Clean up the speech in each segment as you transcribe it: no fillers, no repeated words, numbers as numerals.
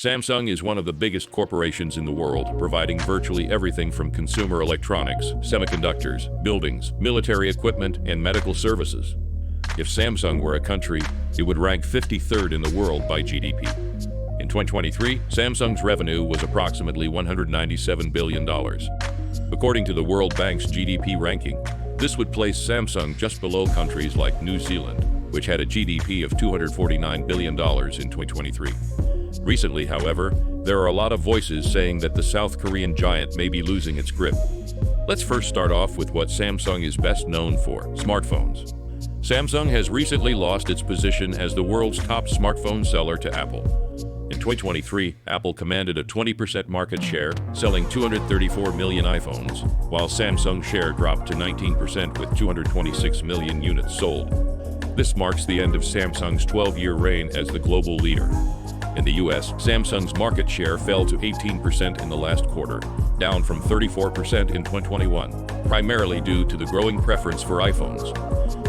Samsung is one of the biggest corporations in the world, providing virtually everything from consumer electronics, semiconductors, buildings, military equipment, and medical services. If Samsung were a country, it would rank 53rd in the world by GDP. In 2023, Samsung's revenue was approximately $197 billion. According to the World Bank's GDP ranking, this would place Samsung just below countries like New Zealand, which had a GDP of $249 billion in 2023. Recently, however, there are a lot of voices saying that the South Korean giant may be losing its grip. Let's first start off with what Samsung is best known for: smartphones. Samsung has recently lost its position as the world's top smartphone seller to Apple. In 2023, Apple commanded a 20% market share, selling 234 million iPhones, while Samsung's share dropped to 19% with 226 million units sold. This marks the end of Samsung's 12-year reign as the global leader. In the US, Samsung's market share fell to 18% in the last quarter, down from 34% in 2021, primarily due to the growing preference for iPhones.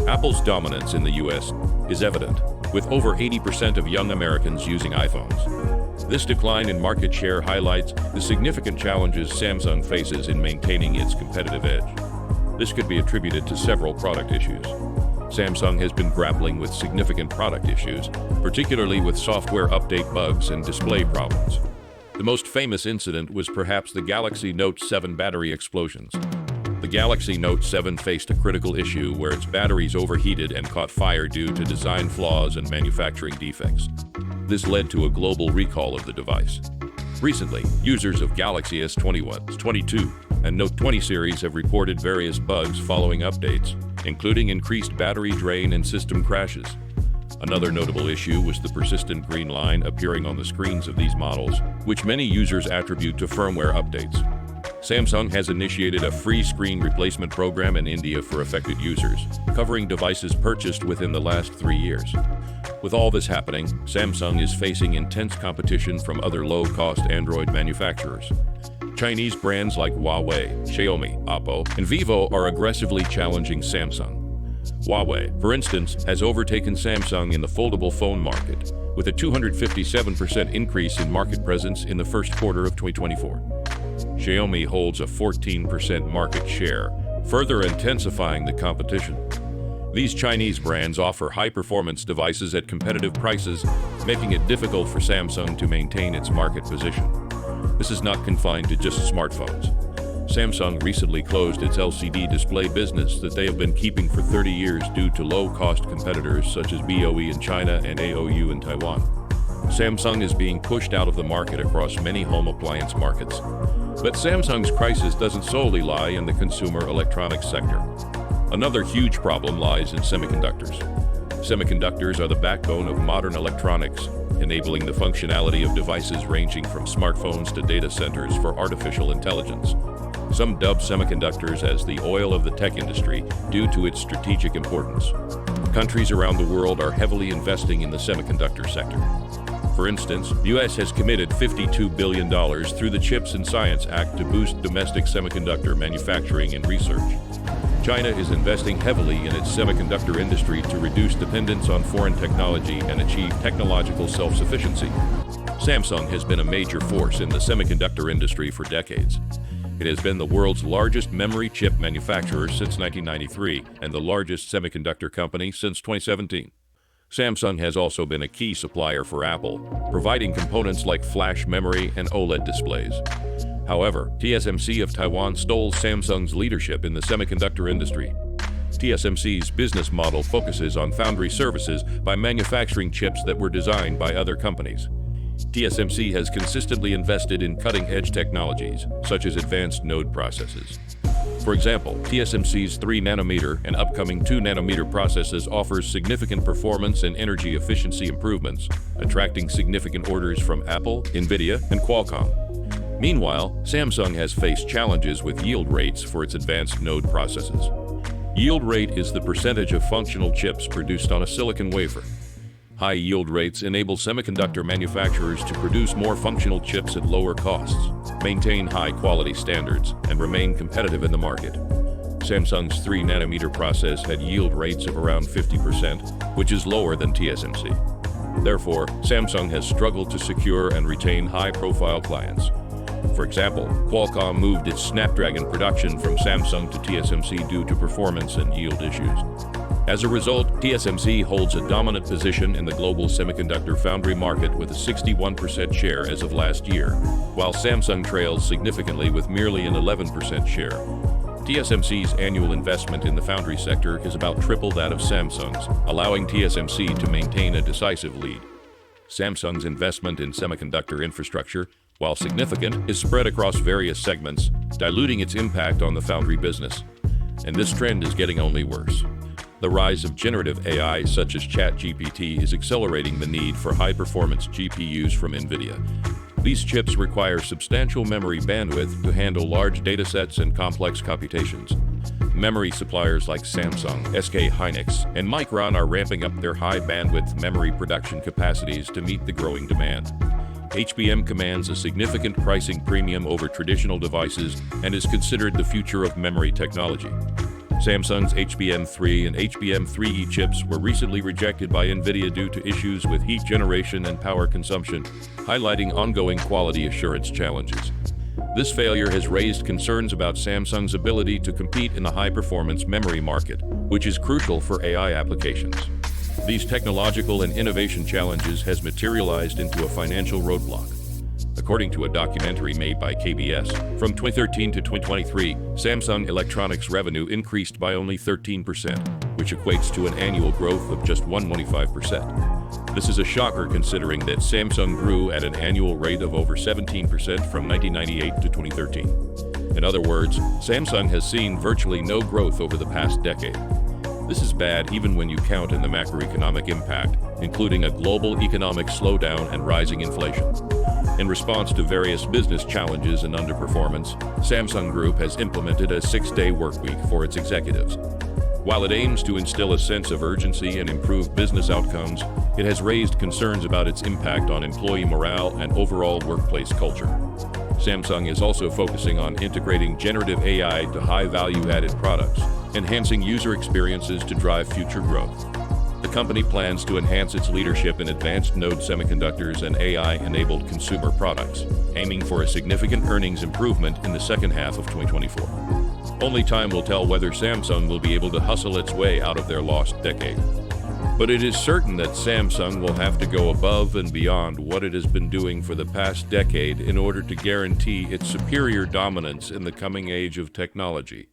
Apple's dominance in the US is evident, with over 80% of young Americans using iPhones. This decline in market share highlights the significant challenges Samsung faces in maintaining its competitive edge. This could be attributed to several product issues. Samsung has been grappling with significant product issues, particularly with software update bugs and display problems. The most famous incident was perhaps the Galaxy Note 7 battery explosions. The Galaxy Note 7 faced a critical issue where its batteries overheated and caught fire due to design flaws and manufacturing defects. This led to a global recall of the device. Recently, users of Galaxy S21, S22, and Note 20 series have reported various bugs following updates, including increased battery drain and system crashes. Another notable issue was the persistent green line appearing on the screens of these models, which many users attribute to firmware updates. Samsung has initiated a free screen replacement program in India for affected users, covering devices purchased within the last 3 years. With all this happening, Samsung is facing intense competition from other low-cost Android manufacturers. Chinese brands like Huawei, Xiaomi, Oppo, and Vivo are aggressively challenging Samsung. Huawei, for instance, has overtaken Samsung in the foldable phone market, with a 257% increase in market presence in the first quarter of 2024. Xiaomi holds a 14% market share, further intensifying the competition. These Chinese brands offer high-performance devices at competitive prices, making it difficult for Samsung to maintain its market position. This is not confined to just smartphones. Samsung recently closed its LCD display business that they have been keeping for 30 years due to low-cost competitors such as BOE in China and AOU in Taiwan. Samsung is being pushed out of the market across many home appliance markets. But Samsung's crisis doesn't solely lie in the consumer electronics sector. Another huge problem lies in semiconductors. Semiconductors are the backbone of modern electronics, enabling the functionality of devices ranging from smartphones to data centers for artificial intelligence. Some dub semiconductors as the oil of the tech industry due to its strategic importance. Countries around the world are heavily investing in the semiconductor sector. For instance, the U.S. has committed $52 billion through the CHIPS and Science Act to boost domestic semiconductor manufacturing and research. China is investing heavily in its semiconductor industry to reduce dependence on foreign technology and achieve technological self-sufficiency. Samsung has been a major force in the semiconductor industry for decades. It has been the world's largest memory chip manufacturer since 1993 and the largest semiconductor company since 2017. Samsung has also been a key supplier for Apple, providing components like flash memory and OLED displays. However, TSMC of Taiwan stole Samsung's leadership in the semiconductor industry. TSMC's business model focuses on foundry services by manufacturing chips that were designed by other companies. TSMC has consistently invested in cutting-edge technologies, such as advanced node processes. For example, TSMC's 3nm and upcoming 2nm processes offers significant performance and energy efficiency improvements, attracting significant orders from Apple, NVIDIA, and Qualcomm. Meanwhile, Samsung has faced challenges with yield rates for its advanced node processes. Yield rate is the percentage of functional chips produced on a silicon wafer. High yield rates enable semiconductor manufacturers to produce more functional chips at lower costs, maintain high-quality standards, and remain competitive in the market. Samsung's 3nm process had yield rates of around 50%, which is lower than TSMC. Therefore, Samsung has struggled to secure and retain high-profile clients. For example, Qualcomm moved its Snapdragon production from Samsung to TSMC due to performance and yield issues. As a result, TSMC holds a dominant position in the global semiconductor foundry market with a 61% share as of last year, while Samsung trails significantly with merely an 11% share. TSMC's annual investment in the foundry sector is about triple that of Samsung's, allowing TSMC to maintain a decisive lead. Samsung's investment in semiconductor infrastructure, while significant, is spread across various segments, diluting its impact on the foundry business. And this trend is getting only worse. The rise of generative AI such as ChatGPT is accelerating the need for high-performance GPUs from NVIDIA. These chips require substantial memory bandwidth to handle large datasets and complex computations. Memory suppliers like Samsung, SK Hynix, and Micron are ramping up their high-bandwidth memory production capacities to meet the growing demand. HBM commands a significant pricing premium over traditional devices and is considered the future of memory technology. Samsung's HBM3 and HBM3E chips were recently rejected by NVIDIA due to issues with heat generation and power consumption, highlighting ongoing quality assurance challenges. This failure has raised concerns about Samsung's ability to compete in the high-performance memory market, which is crucial for AI applications. These technological and innovation challenges has materialized into a financial roadblock. According to a documentary made by KBS, from 2013 to 2023, Samsung Electronics revenue increased by only 13%, which equates to an annual growth of just 125%. This is a shocker considering that Samsung grew at an annual rate of over 17% from 1998 to 2013. In other words, Samsung has seen virtually no growth over the past decade. This is bad even when you count in the macroeconomic impact, including a global economic slowdown and rising inflation. In response to various business challenges and underperformance, Samsung Group has implemented a 6-day workweek for its executives. While it aims to instill a sense of urgency and improve business outcomes, it has raised concerns about its impact on employee morale and overall workplace culture. Samsung is also focusing on integrating generative AI to high-value-added products, enhancing user experiences to drive future growth. The company plans to enhance its leadership in advanced node semiconductors and AI-enabled consumer products, aiming for a significant earnings improvement in the second half of 2024. Only time will tell whether Samsung will be able to hustle its way out of their lost decade. But it is certain that Samsung will have to go above and beyond what it has been doing for the past decade in order to guarantee its superior dominance in the coming age of technology.